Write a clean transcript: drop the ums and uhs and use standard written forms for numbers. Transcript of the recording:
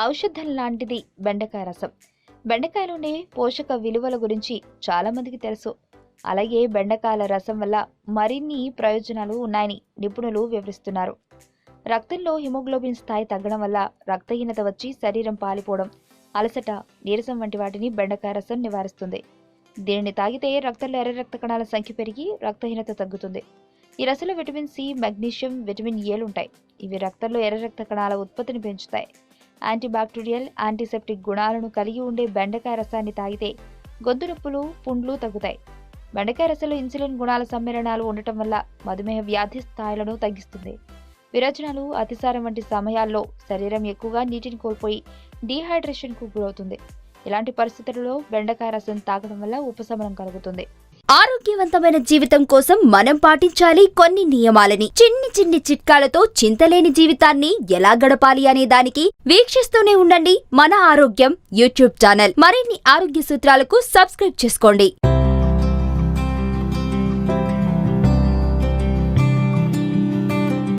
ఔషధం లాంటిది బెండకాయ రసం. బెండకాయలోని పోషక విలువల గురించి చాలా మందికి తెలుసు. అలాగే బెండకాయల రసం వల్ల మరిన్ని ప్రయోజనాలు ఉన్నాయని నిపుణులు వివరిస్తున్నారు. రక్తంలో హిమోగ్లోబిన్ స్థాయి తగ్గడం వల్ల రక్తహీనత వచ్చి శరీరం పాలిపోవడం, అలసట, నీరసం వంటి వాటిని బెండకాయ రసం నివారిస్తుంది. దీనిని తాగితే రక్తంలో ఎర్ర రక్త కణాల సంఖ్య పెరిగి రక్తహీనత తగ్గుతుంది. ఈ రసంలో విటమిన్ సి, మెగ్నీషియం, విటమిన్ ఏలు ఉంటాయి. ఇవి రక్తంలో ఎర్ర రక్త కణాల ఉత్పత్తిని పెంచుతాయి. యాంటీబాక్టీరియల్, యాంటీసెప్టిక్ గుణాలను కలిగి ఉండే బెండకాయ రసాన్ని తాగితే గొంతు నొప్పులు, పుండ్లు తగ్గుతాయి. బెండకాయ రసంలో ఇన్సులిన్ గుణాల సమ్మేళనాలు ఉండటం వల్ల మధుమేహ వ్యాధి స్థాయిలను తగ్గిస్తుంది. విరోచనాలు, అతిసారం వంటి సమయాల్లో శరీరం ఎక్కువగా నీటిని కోల్పోయి డీహైడ్రేషన్కు గురవుతుంది. ఇలాంటి పరిస్థితులలో బెండకాయ రసం తాగడం వల్ల ఉపశమనం కలుగుతుంది. ఆరోగ్యవంతమైన జీవితం కోసం మనం పాటించాలి కొన్ని నియమాలని. చిన్ని చిన్ని చిట్కాలతో చింతలేని జీవితాన్ని ఎలా గడపాలి అనే దానికి వీక్షిస్తూనే ఉండండి మన ఆరోగ్యం యూట్యూబ్ ఛానల్. మరిన్ని ఆరోగ్య సూత్రాలకు సబ్స్క్రైబ్ చేసుకోండి.